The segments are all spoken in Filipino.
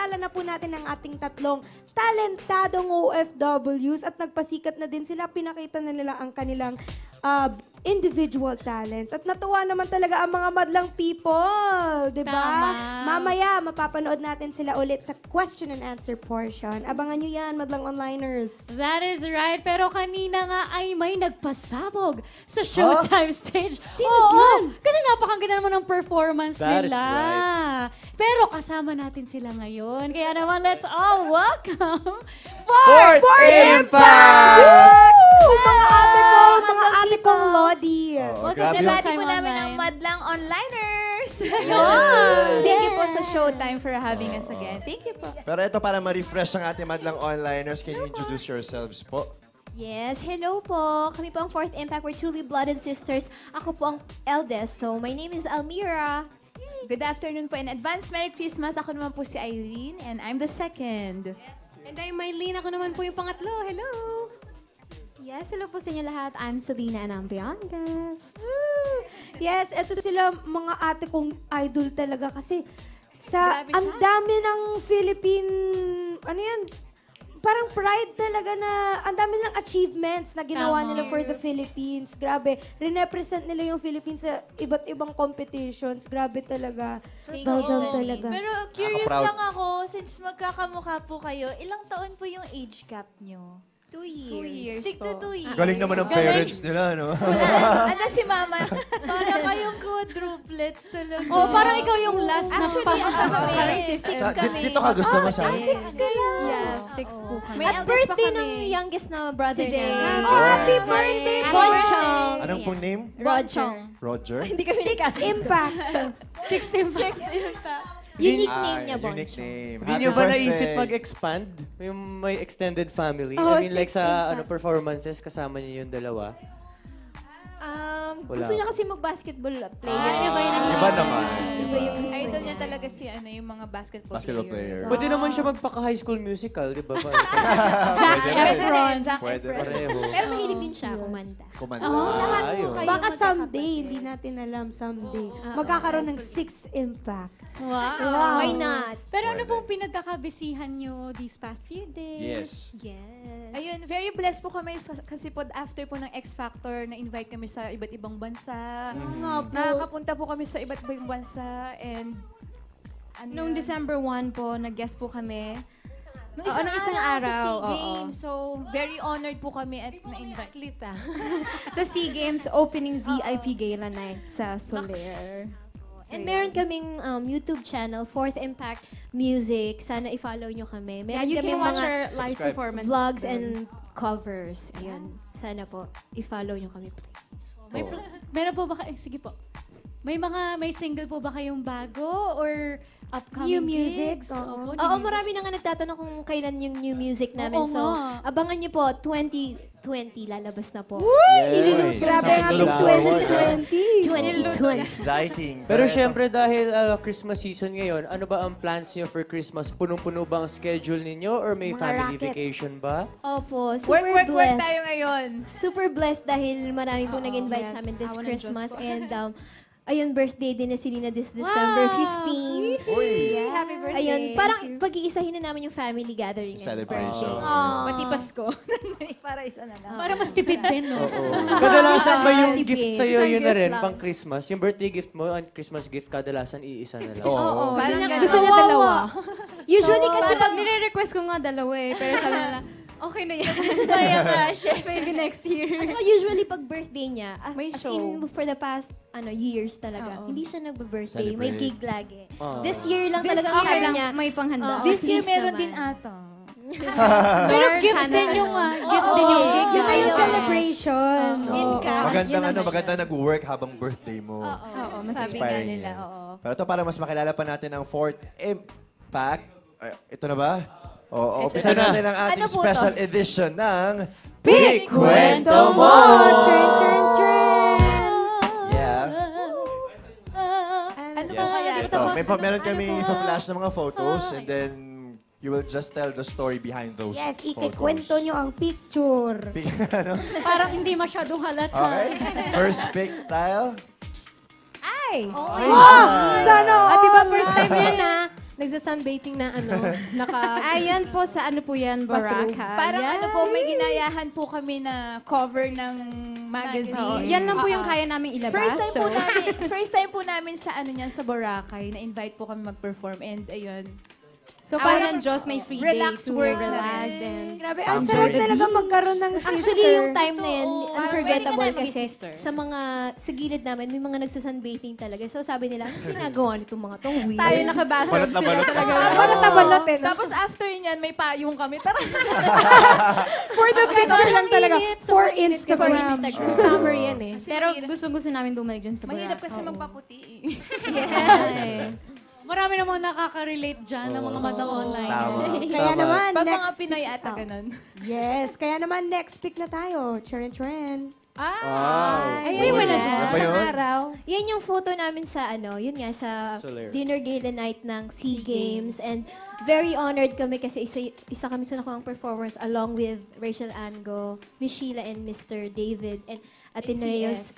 Napakilala na po natin ang ating tatlong talentadong OFWs at nagpasikat na din sila. Pinakita na nila ang kanilang individual talents. At natuwa naman talaga ang mga madlang people, di ba? Mamaya, mapapanood natin sila ulit sa question and answer portion. Abangan nyo yan, madlang onliners. That is right. Pero kanina nga ay may nagpasabog sa Showtime stage. Sino yun? Kasi napakaganda naman ng performance That is nila. right. Pero kasama natin sila ngayon. Kaya naman, let's all welcome Fourth Impact! Mga ate kong Lodi. Nabati po namin ang madlang onliners. Thank you po sa Showtime for having us again. Thank you po. Pero ito para ma-refresh ang ating madlang onliners, can you introduce yourselves po? Yes, hello po. Kami po ang Fourth Impact. We're truly blooded sisters. Ako po ang eldest. So, my name is Almira. Good afternoon po in advance. Merry Christmas. Ako naman po si Irene and I'm the second. And I'm Mylene. Ako naman po yung pangatlo. Hello! Yes, hello po sa inyo lahat. I'm Selena and I'm the youngest. Yes, eto sila mga ate kong idol talaga kasi sa Grabe ang siya. dami ng Philippine, ano yan, parang pride talaga na ang dami ng achievements na ginawa Tama. nila for the Philippines. Grabe, represent nila yung Philippines sa iba't ibang competitions. Grabe talaga. Thank Well you. done talaga. Pero curious proud. lang ako, since magkakamukha po kayo, ilang taon po yung age gap nyo? 2 years. Stick to 2 years. Galing naman ng parents nila, no? Ano si mama? Parang kayong quadruplets talaga. Oh, parang ikaw yung last na Actually, ano kami? Six kami. Dito ka gusto mo sa akin? Yes, 6 po kami. May At eldest pa birthday kami. ng youngest na brother Today. namin. Happy birthday, Bonchong! Anong pong name? Roger. Roger? Hindi kami nagkasa. Impact. 6 impact. Unique name niya, Unique Bonchong. name. Hindi Happy nyo ba birthday. naisip mag-expand? Yung may extended family? Oh, I mean, like 6 sa performances, kasama niyo yung dalawa? Wala. Gusto niya kasi mag-basketball player. Iba naman. Iba yung gusto Idol niya. niya talaga si ano, yung mga basketball Player. Pwede naman siya magpaka-high school musical, di ba? Zac Efron. Zac Pwede. Efron. Pareho. Pero mahilig din siya kumanta. Kumanta. Ayun. Baka someday, hindi natin alam someday, magkakaroon ng 6th Impact. Wow. Why not? Pero ano pong pinagkakabisihan nyo these past few days? Yes. Yes. Ayun, very blessed po kami kasi po after po ng X Factor, na-invite kami sa iba't ibang bansa. Nakakapunta po kami sa iba't ibang bansa and Noong December 1 po, nag-guest po kami. Nung isang araw, sa SEA Games. So, very honored po kami at na-invite. Sa SEA Games opening VIP gala night sa Soler. And meron kaming YouTube channel, Fourth Impact Music. Sana i-follow nyo kami. Yeah, Meron you kaming can watch mga our live Subscribe. performance. vlogs and covers. Ayun. Sana po, i-follow nyo kami. Meron po ba kayo? Sige po. May single po ba kayong bago or upcoming New music? gigs? Oo. Oo, marami na nga nagtatanong kung kailan yung new music namin. Oo So, nga. abangan nyo po, 2020 lalabas na po. Yes. Grabe ang ating Excited. 2020. 2020. Exciting. Pero syempre dahil Christmas season ngayon, ano ba ang plans niyo for Christmas? Punong-puno ba ang schedule ninyo or may Mga family racket. vacation ba? Opo, super Work blessed. tayo ngayon. Super blessed dahil marami pong nag-invite sa amin this Awa ng Christmas. Diyos po. And ayun, birthday din na si Lina this December 15. Uy. Happy birthday. Ayun, parang pag-iisahin na namin yung family gathering and Celebration. birthday. Pati Pasko. Para isa na lang. Para mas tipid din, no? Kadalasan ba yung Tipid. gift sa'yo Isang yun na gift rin, lang. pang Christmas? Yung birthday gift mo, ang Christmas gift, kadalasan iisa na lang. Oo. Parang Gusto niya dalawa. Usually kasi Kasi pag nire-request ko nga dalawa eh. Pero sabi nila, okay na yan. Maybe next year. At saka usually pag birthday niya, May as show. in for the past years talaga, hindi siya nagbe-birthday. May Celebrate. gig lagi. Oh. This year lang This talaga year sabi lang niya, may panghanda. Oo. This year please meron naman. din ata. Pero gift sana din yung gift din yung gig. Yung Ayun. kayong celebration. Magandang magandang nag-work habang birthday mo. Oo, masabi nga Inspiring nila. yan. Oo. Pero ito para mas makilala pa natin ang Fourth Impact. Ito na ba? Oo, umpisa na. natin ang ating Ano po to? special edition ng Big Kwento Mo! Turn, turn, turn! Yeah. Ano Yes. ba kaya? Ito, meron kami flash ng mga photos and then you will just tell the story behind those Yes, photos. ikikwento nyo ang picture. Ano? Parang hindi masyadong halata. Okay. First pick, Tile. Ay! Oh my Oh, sana Ah, di ba first time yan Nagsa-sunbathing na Ayan po, sa ano po yan, Boracay. Parang ano po, may ginayahan po kami na cover ng magazine. Yan lang po yung kaya namin ilabas. First time po namin sa ano niyan, sa Boracay, na-invite po kami mag-perform and ayun. So parang Diyos may free day relax to work na relax rin. and Grabe, ang sarap talaga magkaroon ng sister. Actually, yung time na yan, unforgettable pwede ka na kasi mag-sister. sa gilid namin, may mga nagsasunbathing talaga. So sabi nila, ano ginagawa nitong mga tong weird? tayo nakabathrobe Balot na sila balot talaga. kasi. Balot na balot eh. Tapos after niyan, may payong kami. Tara! For the picture lang talaga. For Instagram. Instagram. Summer yan eh. Pero gusto namin bumalik dyan sa Boracay. Mahirap kasi magpaputi eh. Yes. Marami namang nakaka-relate dyan ng mga madam online. Tama. Kaya naman, Pag mga next Pinoy ata ganun. Yes, kaya naman next pick na tayo. Trend. Ay, wala sa ba yun? araw. Yan yung photo namin sa yun nga, sa Soler. dinner gala night ng SEA Games. And very honored kami kasi isa kami sa nakuhang performers along with Rachel Ango, Miss Sheila, and Mr. David, and Ateneo's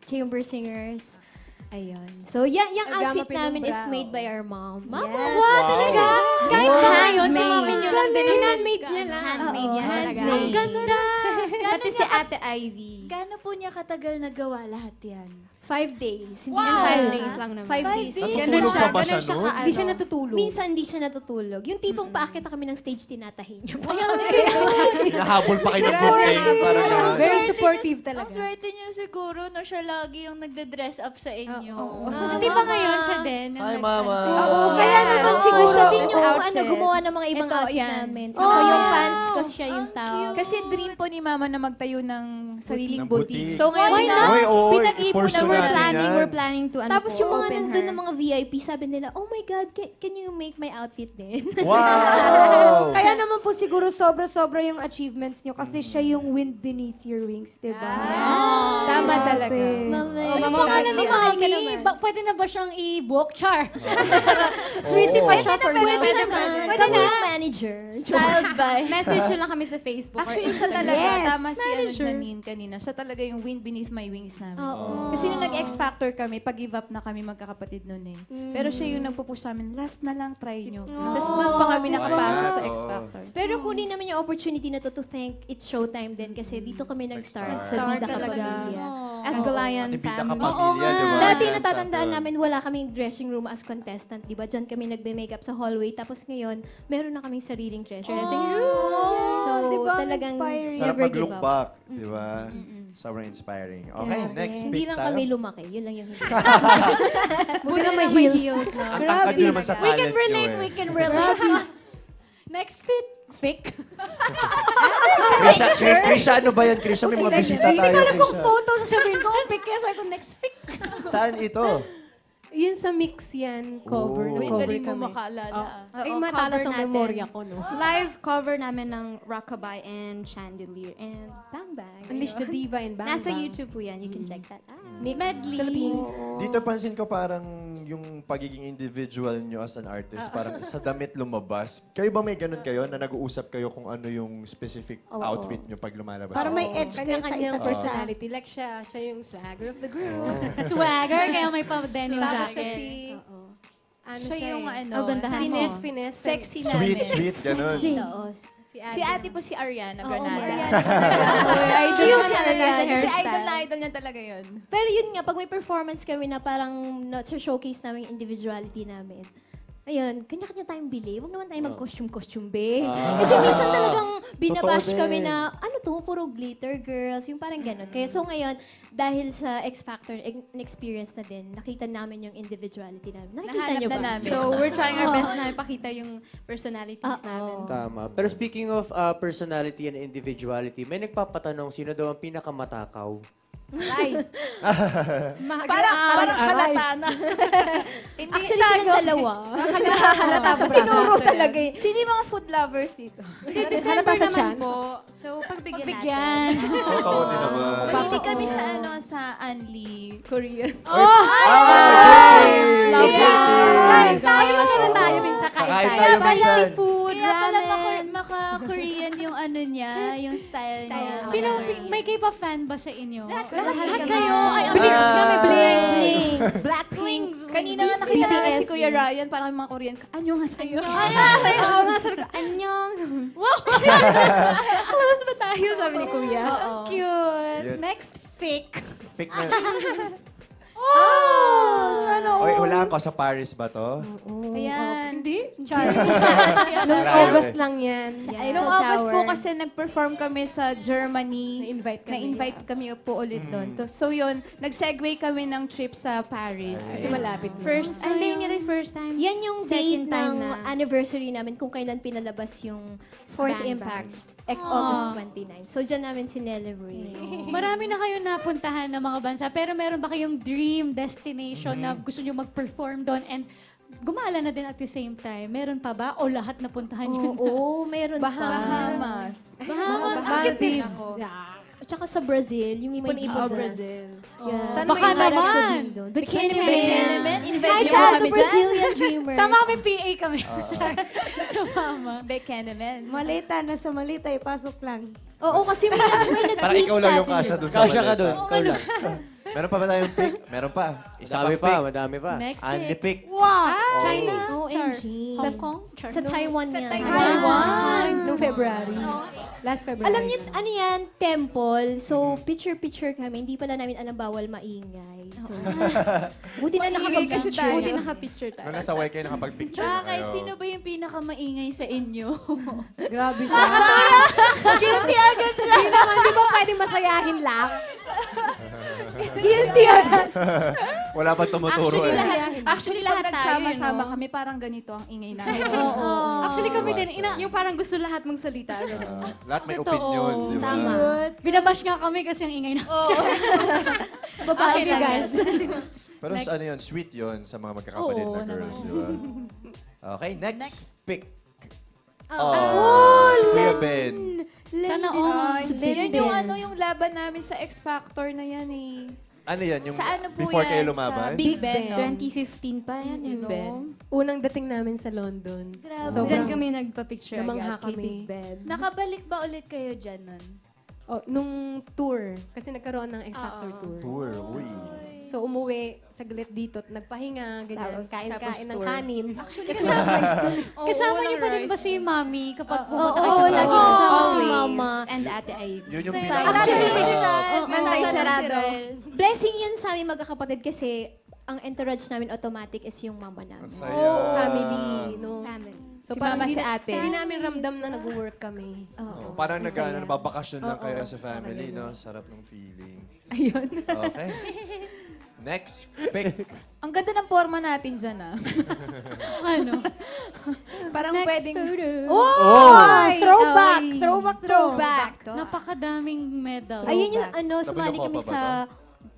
chamber singers. Ayun. So, yung outfit namin is made by our mom. Mama! Wow, talaga? Kahit ba ngayon, si mami nyo lang din. Handmade niya lang. Handmade yan talaga. Handmade. Ang ganda! Pati si Ate Ivy. Gaano po niya katagal nagawa lahat yan? 5 days. Hindi Wow! na 5 days lang naman. 5 days. Natutulog pa ba siya nun? Hindi siya natutulog. Minsan hindi siya natutulog. Yung tipong paakit na kami ng stage, tinatahi niya. Hinahabol pa kayo ng booking. Parang gano'n. Very supportive Ang talaga. swerte niyo siguro na siya lagi yung nagde-dress up sa inyo. Hindi ba ngayon siya din? Hi, Mama. Kaya naman siguro Siya din yung outfit. gumawa ng mga ibang Ito, outfit yan. namin. Ako yung pants ko, siya yung top. Kasi dream po ni Mama na magtayo ng sariling Ng boutique. boutique. So ngayon na, Pinag-ipon pinag-ipon na we're We're planning to Tapos yung mga open nandun her. ng mga VIP, sabi nila, oh my God, can you make my outfit din? Wow! Kaya naman po siguro sobra-sobra yung achievements nyo kasi siya yung wind beneath your wings, di ba? Tama talaga. Mamay. Ang pangalan ni Mami, pwede na ba siyang i-book? Char. Busy pa siya for now. Pwede naman. Pwede na. Manager. Styled by. Message nyo lang kami sa Facebook Actually, or siya Instagram. talaga. Yes, Tama si Janine kanina. Siya talaga yung wind beneath my wings namin. Oo. Kasi nung nag-X Factor kami, pag-give up na kami magkakapatid noon eh. Pero siya yung nagpo-push sa amin, last na lang, try nyo. Tapos doon pa kami nakapasok sa X Factor. Pero kunin naman yung opportunity na to thank It's Showtime din kasi dito kami nag-start sa Bida Kapamilya. As Goliath Bida family. Kapamilya, di ba? Dati natatandaan namin wala kaming dressing room as contestant, di ba? Diyan kami nagbe-makeup sa hallway. Tapos ngayon, meron na kaming sariling dressing room. So, Diba? talagang Inspiring. Sarap never give mag-look up. back, di ba? Sobrang inspiring. Okay, next Hindi pick lang tayo. kami lumaki. Yun lang yung hindi. Buti na may heels. Ang tangkad nyo naman sa We talent can relate, nyo we eh. can relate. Next fit. Fic? Krisha, ano ba yan? Krisha, may mga bisita tayo, Hindi ko alam kung Krisha. photo sasabihin ko. Pic kaya sabi ko next fic. Saan ito? Yun sa mix yan, cover. Oh. Cover Galing mo kami. makaalala. Ay, Oo, matalas cover ang natin. memorya ko, no? Live cover namin ng Rockabye and Chandelier and Bang Bang. Unleash the Diva and Bang Nasa Bang. YouTube po yan. You can check that out. Mix Philippines. Dito pansin ko parang yung pagiging individual nyo as an artist, parang sa damit lumabas. Kayo ba may ganun kayo na nag-uusap kayo kung ano yung specific outfit nyo pag lumalabas? Para may edge kayo sa Kanya-kanyang isa't isa. personality. Like siya yung swagger of the group. Swagger, kaya may pa-denim Tapos siya jacket. si... Ano Siya yung ano, Oh, gandahan mo. Finesse. sexy Sweet, namin. sweet, ganun. Oo. Si ate po si Ariana Oo, Granada. Mariana. Idol Cute niya siya talaga. sa Kasi hairstyle. idol na idol niya talaga yun. Pero yun nga, pag may performance kami na parang showcase namin yung individuality namin, ayun, kanya-kanya tayong bili. Huwag naman tayo mag-costume-costume, be. Kasi minsan talagang binabash Totoo kami din. na, ano to, puro glitter girls, yung parang gano'n. Kaya so ngayon, dahil sa X Factor experience na din, nakita namin yung individuality namin. Nakikita Nahanap nyo na ba? namin. So, we're trying our best na ipakita yung personalities namin. Tama. Pero speaking of personality and individuality, may nagpapatanong sino daw ang pinakamatakaw? Parang halata na. Actually, silang dalawa. Halata sa sinuro talaga eh. Sino yung mga food lovers dito? December naman po. So, pagbigyan natin. Totoo din naman. Mahilig kami sa ano, sa Anli, Korean. Tayo mga tayo minsan kain Kakain tayo. tayo minsan. Food, Kaya pala ramen. maka-Korean yung ano niya, yung style niya. Sino, may K-pop fan ba sa inyo? Lahat Lahat kami. kayo. Ay, Blinks kami, Blinks. Blackpink. Swings. Kanina nga nakita namin BTS si Kuya Ryan, parang mga Korean. Anyo nga sa'yo. Oo nga, sabi ko, anyong. Close ba tayo, sabi ni Kuya. Cute. Cute. Next, fake. Fake na. Sana Oy, hulaan ko sa Paris ba to? Ayan. Hindi? Char. Nung Grabe. August lang yan. Nung August po kasi nag-perform kami sa Germany. Na-invite kami. Na-invite kami po ulit doon. So yun, nag-segue kami ng trip sa Paris. Kasi malapit. First, hindi yun yung first time. Yan yung Second date time ng na. anniversary namin kung kailan pinalabas yung Fourth Bang Impact. August 29. So, dyan namin sinelebrate. Marami na kayo napuntahan ng mga bansa, pero meron ba kayong dream destination na gusto nyo mag-perform doon and gumala na din at the same time? Meron pa ba? O lahat napuntahan nyo? Oo, meron pa. Bahamas. Bahamas. Maldives. At saka sa Brazil, yung may Ipon-ipon Brazil. Yeah. Sana Baka may invite ko naman. din doon. Bikini Bikini Man. Man. Hi, Invite niyo Chad, the kami dyan. Brazilian dreamer. Sama kami PA kami. Sumama. Bikini Man. Malita, nasa Malita, ipasok lang. Oo, kasi may nag-tweet Parang ikaw lang yung sa kasya atin. dun sa Kasya ka maleta. doon. Ikaw lang. Meron pa ba tayong pick? Meron pa. Isa Madami pang pa, pick. madami pa. Next Andy pick. pick. Wow! China. OMG. Hong Kong? Sa Taiwan yan. Taiwan. Nung February. Last February. Alam niyo, ano yan? Temple. So, picture-picture kami. Hindi pala namin alam bawal maingay. So, buti na nakapag-picture. Buti naka-picture tayo. Nung nasaway kayo, nakapag-picture na Bakit? kayo. Sino ba yung pinakamaingay sa inyo? Grabe siya. Guilty agad siya. Hindi naman, di ba pwede masayahin lang? Wala pa tumuturo eh. Actually, lahat pag tayo, nagsama-sama no? kami, parang ganito ang ingay namin. Actually kami din, Yung parang gusto lahat magsalita. Lahat may Totoo. opinion, di ba? Tama. Binabash nga kami kasi ang ingay na. Babae Okay, lang guys. Pero ano yun, sweet yun sa mga magkakapatid Oo, na girls, di ba? Okay, next pick. Oh. Si Kuya Ben. Sana all. Yan yung ano, yung laban namin sa X Factor na yan eh. Ano yan? Yung Sa ano po before yan? kayo Sa lumaban? Big Ben. 2015 pa yan, Big you Ben. know? Unang dating namin sa London. So, diyan kami nagpa-picture Namangha agad kay kami. Big Ben. Nakabalik ba ulit kayo dyan nun? Oh, nung tour. Kasi nagkaroon ng X Factor tour. Tour, uy. So, umuwi saglit dito at nagpahinga, ganyan. Tapos Kain-kain ng tour. kanin. Kasama niyo pa din ba si Mami kapag pumunta kayo Oo, sa lagi Paris? kasama si Always. Mama. And Ate Ivy. Yun yung Actually, Nantay sarado. Blessing yun sa aming magkakapatid kasi ang entourage namin automatic is yung mama namin. Family, no? Family. So, Si parang Mama, hindi si na- ate. Hindi namin ramdam na nag-work kami. Oh, parang nababakasyon lang kayo sa family, no? Sarap ng feeling. Ayun. Okay. Next pick. Ang ganda ng forma natin dyan ah. Ano? Parang pwedeng... Throwback! Ay. Throwback! Napakadaming medal. Ayun yung ano, sumali kami Copa ba sa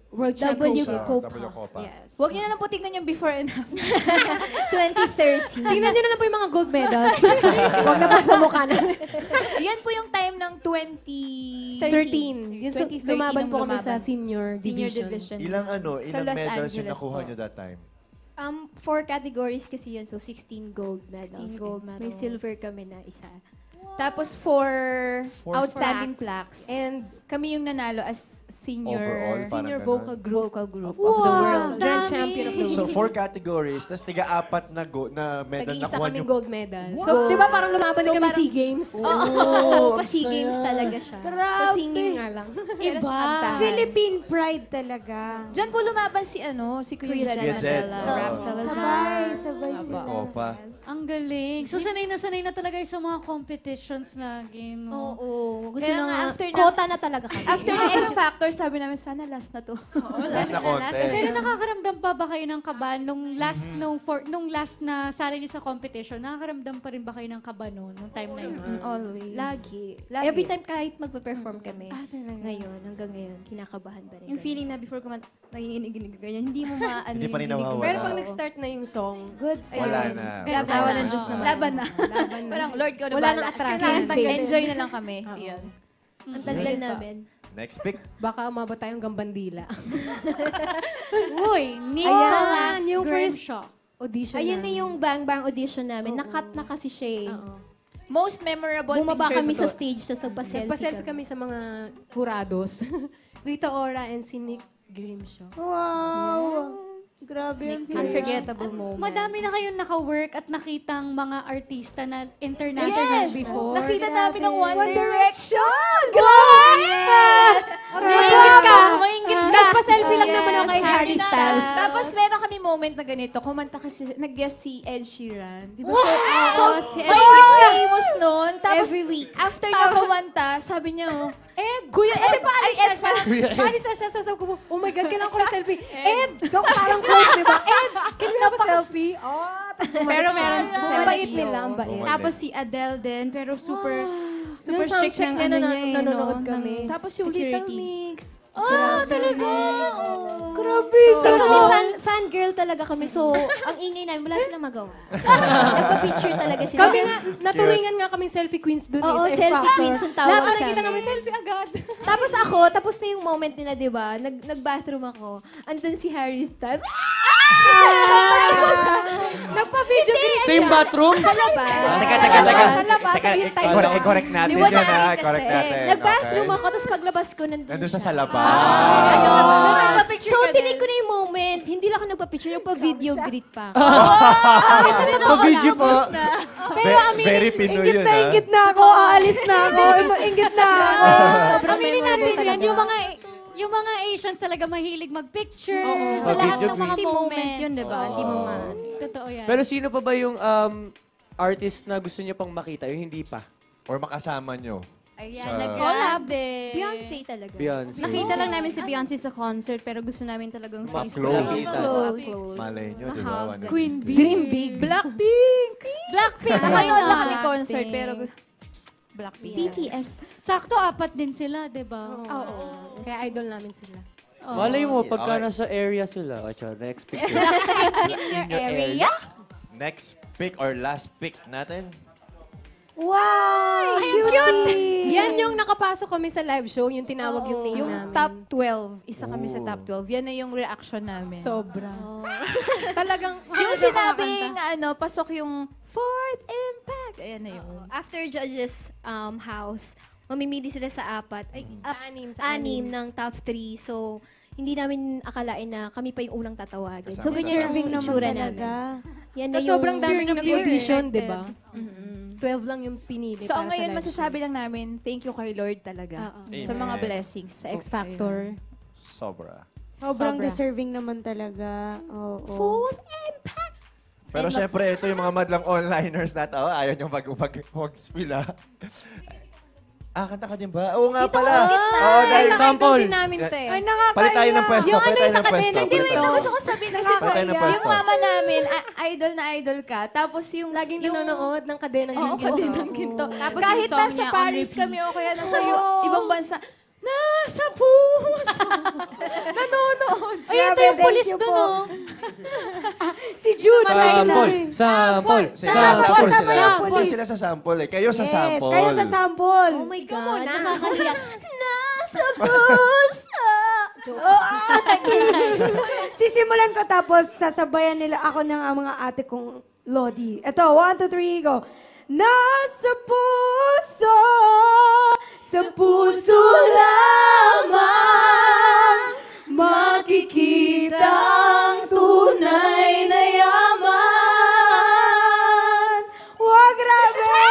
World W Championship. Copa. W Copa. Yes. Huwag niyo na lang po tignan yung before and after. 2013. Tingnan nyo na lang po yung mga gold medals. Huwag na po sa mukha namin. Yan po yung time ng 2013. 13. Yung 2013 lumaban nung po kami sa lumaban. senior division. Ilang Sa Los medals yung Angeles nakuha po. nyo that time? 4 categories kasi yun. So, 16 gold medals. 16 gold May medals. silver kami na isa. Tapos for For outstanding plaques. And Kami yung nanalo as senior Overall, parang senior ganun. vocal group of the world. Grand champion of the So, world. 4 categories, tapos tiga-apat na medal Tag-isa nakuha kaming nyo. gold medal. So, di ba parang lumaban din kami SEA Games? Oh, Pa SEA Games talaga siya. Sa singing nga lang. Pero sa Iba. kantahan. Philippine pride talaga. Diyan po lumaban si Kuya Kuya Jed. Rap Oo. Salazar. Sabay sila. Copa. Ang galing. So, sanay na talaga yung sa mga competitions na game. No? Oo. Gusto Kaya na nga, nga, after na- quota na talaga kami. After ng X Factor, sabi namin, sana last na to. Last na contest. Pero nakakaramdam pa ba kayo ng kaba nung last na sali niyo sa competition? Nakakaramdam pa rin ba kayo ng kaba noon, nung time na yun? Always. Lagi. Lagi. Every time kahit magpa-perform kami. Ngayon, hanggang ngayon, kinakabahan pa rin Yung kami. feeling na before nanginginig ganyan, hindi mo maano Hindi pa rin nawawala. Pero pag nag-start na yung song, good. Wala na. Awa ng Diyos naman. Laban na. Laban na. Parang, Lord, ikaw na Wala bahala. nang atras. Kailangan Yung face. enjoy na lang kami. Yan. Ang tagal namin. Next pick. Baka umabot tayong gambandila. Uy, Nicholas yung first Grimshaw. audition Ayun na namin. yung Bang Bang audition namin. Nakat na kasi siya eh. Oo. Most memorable Bumaba picture kami ko sa to. stage, tapos nagpa-selfie Nagpa-selfie kami. kami sa mga jurados. Rita Ora and si Nick Grimshaw. Wow! Grabe yun. Unforgettable moment. Madami na kayong naka-work at nakitang mga artista na international before. Nakita namin ang One Direction! Yes! Maingit ka! Maingit ka! Nagpa-selfie lang naman ako kay Harry Styles. Tapos meron kami moment na ganito. Kumanta kasi, nag-guest si Ed Sheeran. Di ba? Si Famous nun. Tapos, Every week. after niya kumanta, sabi niya, Ed! Kuya Ed, Paalis na siya. Paalis na siya. So sabi ko, oh my God, kailangan ko ng selfie. Ed! So parang close, di ba? Ed! Can we have a selfie? Oh, Pero meron. Ang bait nila, ang bait. Bumalik. Tapos si Adele din, pero super Nung strict soundcheck ng niya, ano niya eh, nanonood no? kami. Tapos yung Little Security. Mix. Talaga? Grabe. So kami, fangirl talaga kami. So, ang ingay namin, wala silang magawa. Nagpa-picture talaga sila. Kami nga, naturingan nga kaming selfie queens dun Oo, sa X selfie Factor. queens ang tawag Lahat na sa nakita amin. namin, selfie agad. Tapos tapos na yung moment nila, di ba? Nag-bathroom ako. Andun si Harry Styles. Nagpa-video din. Same bathroom? Sa labas. Teka. Sa labas, hintay siya. I-correct natin yun, ha? I-correct natin. Nag-bathroom ako, tapos paglabas ko, nandun Nandun siya. sa labas. So, tinig ko na yung moment. Hindi lang ako nagpa-picture, nagpa-video greet pa ako. Pa-video po. Very Pinoy yun, ha? Ingit na ako. Aalis na ako. Ingit na ako. Aminin natin yan, yung mga Asians talaga mahilig mag-picture sa lahat ng mga Kasi moment yun, di ba? Hindi mo Totoo yan. Pero sino pa ba yung artist na gusto niyo pang makita, yung hindi pa? Or makasama nyo? Ayan, Sa- nag-collab din. Beyoncé talaga. Beyonce. Nakita lang namin si Beyonce sa concert, pero gusto namin talagang face to Ma-close. face. Close. Malay nyo, di ba? Mahag. Queen Bee. Dream big. Blackpink! Blackpink. Nakanood lang kami Blackpink. concert, pero Blackpink. BTS. Sakto, 4 din sila, di ba? Oo. Kaya idol namin sila. Malay mo, pagka Okay. nasa area sila. Next picture. In your area? Next pick or last pick natin? Wow! Cute! Yan yung nakapasok kami sa live show, yung tinawag yung name Yung namin. top 12, isa kami sa top 12. Yan na yung reaction namin. Sobra. Oh. Talagang, yung sinabing, pasok yung Fourth Impact. Ayan na yun. After judges house, mamimili sila sa anim ng top 3. So, hindi namin akalain na kami pa yung unang tatawagin. Kasama So, ganyan ang Serving naman itsura talaga. namin. Yan Sa na yung sobrang dami ng nag-audition, di ba? Mm-mm. 12 lang yung pinili So, para ang ngayon, sa live masasabi shows. lang namin, thank you kay Lord talaga. Oo. Sa mga Amen. blessings. Sa X Factor. Sobra. Sobrang Sobra. deserving naman talaga. Oo. Fourth Impact! Pero syempre, ito yung mga madlang onliners na tao. Ayaw nyo mag-spill, ha? Kanta ka din ba? Oo nga pala. Oo, dahil Sample. Din namin, te. Ay, nakakaya. palit tayo ng pwesto. Yung Palit ano tayo sa ng pwesto. kadena palit dito. tayo. Gusto ko sabihin kasi Palit tayo ng pwesto. yung mama namin, idol na idol ka. Tapos yung Laging yung, nanonood ng kadenang Oo, ginto. kadenang ginto. Tapos Kahit yung song nasa niya on Paris repeat. kami o kaya nasa ibang bansa, nasa puso. Nanonood. Ay, ito yung police doon, oh. Si Jude. Sample. Sample. Sample sila. Sample. Sample sila sa sample eh. Kayo sa Yes, sample. kayo sa sample. Oh my God, nakakahiya. Nasa puso. Sisimulan ko tapos sasabayan nila ako ng mga ate kong Lodi. Ito, 1, 2, 3, go. Nasa puso, sa puso lamang, makikita ang tunay na yaman. Wow, grabe!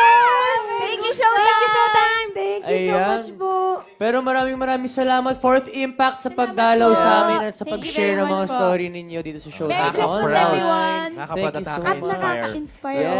Thank you, Showtime! Thank you so Ayan. much po. Pero maraming salamat, Fourth Impact, sa pagdalaw sa amin at sa Thank you pag-share very ng mga much po. story ninyo dito sa show. Merry Christmas, Nakaka-proud. everyone! Thank you so Nakapag much. At nakaka-inspire. nakaka-inspire. Yes.